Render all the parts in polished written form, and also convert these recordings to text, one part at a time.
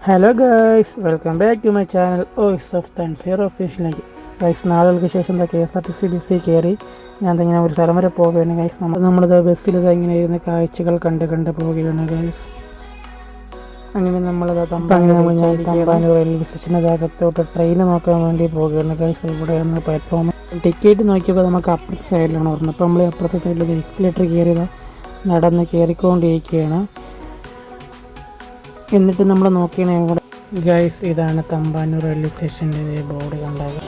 Hello guys, welcome back to my channel voice of Tanseer ഒഫീഷ്യലേക്ക്. Guys, നാളുകൾക്ക് ശേഷം എന്താ KSRTC ബസ്സിൽ കയറി ഞാൻ ഇങ്ങനെ ഒരു സ്ഥലം വരെ പോവുകയാണ് ഗൈസ്. നമ്മളിത് ബസ്സിൽ ഇങ്ങനെ ഇരുന്ന് കാഴ്ചകൾ കണ്ട് പോവുകയാണ് ഗൈസ്. അങ്ങനെ നമ്മളത് തമ്പാനൂർ റെയിൽവേ സ്റ്റേഷൻ്റെ അകത്തോട്ട് ട്രെയിൻ നോക്കാൻ വേണ്ടി പോവുകയാണ് ഗൈസ്. ഇവിടെ ഒന്ന് പ്ലാറ്റ്ഫോം ടിക്കറ്റ് നോക്കിയപ്പോൾ നമുക്ക് അപ്പുറത്തെ സൈഡിലാണ് പറഞ്ഞത്. അപ്പോൾ നമ്മൾ അപ്പുറത്തെ സൈഡിൽ എസ്കലേറ്റർ കയറിയതാ നടന്ന് കയറിക്കൊണ്ടിരിക്കുകയാണ്. എന്നിട്ട് നമ്മൾ നോക്കിയാണ് ഇവിടെ ഗൈസ്, ഇതാണ് തമ്പാനൂർ റെയിൽവേ സ്റ്റേഷൻ്റെ ബോർഡ് കണ്ടത്.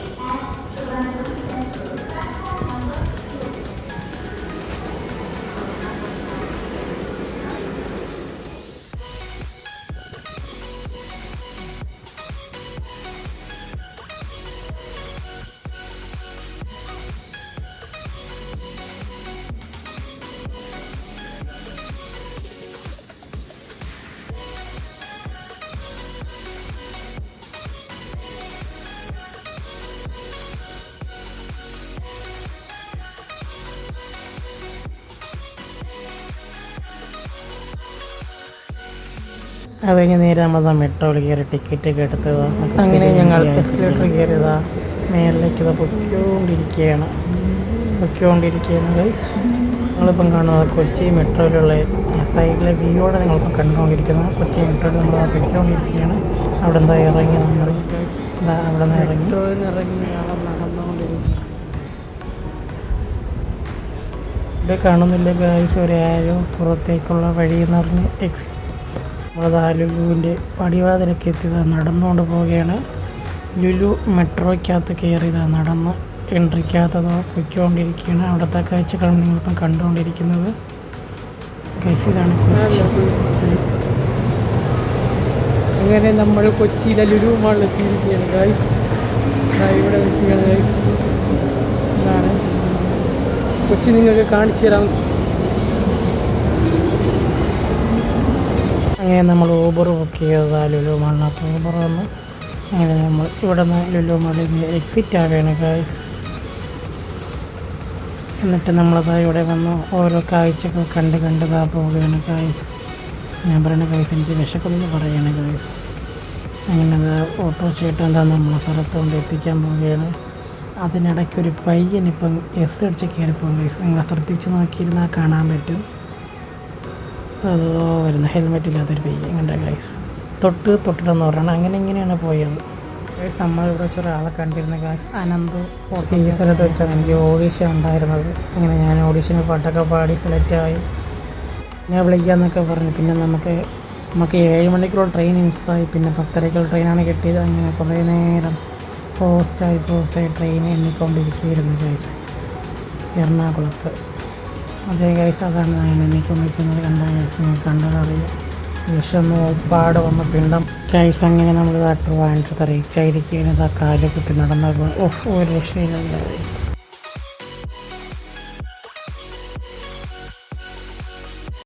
അത് കഴിഞ്ഞ് നേരെ നമ്മൾ മെട്രോയിൽ കയറി ടിക്കറ്റ് ഒക്കെ എടുത്തത്. അങ്ങനെ ഞങ്ങൾ എസ്കലേറ്റർ കയറിയതാ മേളിലേക്ക് പൊയ്ക്കൊണ്ടിരിക്കുകയാണ് ഗൈസ്. നമ്മളിപ്പം കാണുന്നത് കൊച്ചി മെട്രോയിലുള്ള സൈഡിലെ വ്യൂയോടെ നിങ്ങളിപ്പം കണ്ടുകൊണ്ടിരിക്കുന്നത്. കൊച്ചി മെട്രോയിൽ നമ്മൾ പൊയ്ക്കൊണ്ടിരിക്കുകയാണ്. അവിടെ എന്താ ഇറങ്ങി നമ്മൾ അവിടെ നിന്ന് ഇറങ്ങി നടന്നുകൊണ്ടിരിക്കുകയാണ്. ഇവിടെ കാണുന്നില്ല ഗൈസ്, ഒരു ആരോ പുറത്തേക്കുള്ള വഴി എന്ന് പറഞ്ഞ് നമ്മളത് ലുലുവിൻ്റെ പടിവാതിലൊക്കെ എത്തിയതാണ്. നടന്നുകൊണ്ട് പോവുകയാണ്. ലുലു മെട്രോയ്ക്കകത്ത് കയറിയതാണ്. നടന്ന് എൻട്രിക്കകത്തതോ പൊയ്ക്കൊണ്ടിരിക്കുകയാണ്. അവിടുത്തെ കാഴ്ചകളാണ് നിങ്ങളിപ്പം കണ്ടുകൊണ്ടിരിക്കുന്നത് ഗൈസ്. ഇതാണ് കൊച്ചി. അങ്ങനെ നമ്മൾ കൊച്ചിയിലെ ലുലു മാളിൽ എത്തിയിരിക്കുകയാണ് ഗൈസ്. ഇവിടെ നിൽക്കുകയാണ് ഗൈസ്. ഇതാണ് കൊച്ചി, നിങ്ങൾക്ക് കാണിച്ചു തരാം. അങ്ങനെ നമ്മൾ ഊബർ ബുക്ക് ചെയ്തതാണ് ലുലു മാളിനകത്ത്. ഊബർ വന്ന് അങ്ങനെ നമ്മൾ ഇവിടെ നിന്ന് ലുലു മാളിൽ നിന്ന് എക്സിറ്റ് ആവുകയാണ് ഗൈസ്. എന്നിട്ട് നമ്മളതാ ഇവിടെ വന്ന് ഓരോ കാഴ്ചകൾ കണ്ടതാ പോവുകയാണ് ഗൈസ്. ഞാൻ പറയുന്ന ഗൈസ്, എനിക്ക് വിശക്കൊന്നും പറയുകയാണ് ഗൈസ്. അങ്ങനെ ഓട്ടോ ചേട്ടൻ എന്താ നമ്മളെ സ്ഥലത്ത് കൊണ്ട് എത്തിക്കാൻ പോവുകയാണ്. അതിനിടയ്ക്ക് ഒരു പയ്യനിപ്പം അടിച്ച് കയറിപ്പോകും ഗൈസ്. നിങ്ങൾ ശ്രദ്ധിച്ച് നോക്കിയിരുന്നാൽ കാണാൻ പറ്റും. അത് വരുന്ന ഹെൽമെറ്റില്ലാത്തൊരു പയ്യൻ കണ്ട ഗൈസ്. തൊട്ടിട്ടെന്ന് പറയണം. അങ്ങനെ ഇങ്ങനെയാണ് പോയത് ഗൈസ്. നമ്മളിവിടെ വെച്ച ഒരാളെ കണ്ടിരുന്ന ഗൈസ്, അനന്ത്. ഈ സ്ഥലത്ത് വെച്ചാണ് എനിക്ക് ഓഡീഷൻ ഉണ്ടായിരുന്നത്. അങ്ങനെ ഞാൻ ഓഡീഷന് പാട്ടൊക്കെ പാടി സെലക്റ്റായി. ഞാൻ വിളിക്കാമെന്നൊക്കെ പറഞ്ഞു. പിന്നെ നമുക്ക് 7 മണിക്കുള്ള ട്രെയിൻ മിസ്സായി. പിന്നെ 10:30 ട്രെയിനാണ് കിട്ടിയത്. അങ്ങനെ കുറേ നേരം പോസ്റ്റായി ട്രെയിൻ എണ്ണിക്കൊണ്ടിരിക്കുകയായിരുന്നു ഗൈസ് എറണാകുളത്ത്. അതേ ഗൈസ്, അതാണ് ഞാൻ എണ്ണിക്കൊണ്ടിരിക്കുന്നത്. കണ്ട ഗൈസ്, നിങ്ങൾക്ക് കണ്ടാലറിയാം. വിഷമോ പാട് വന്ന പിണ്ടം ഗൈസ്. അങ്ങനെ നമ്മൾ ട്രിവാൻഡ്രത്ത് റീച്ചായിരിക്കുകയാണ്. കാലൊക്കെ നടന്ന ഒരു രക്ഷയില്ല ഗൈസ്.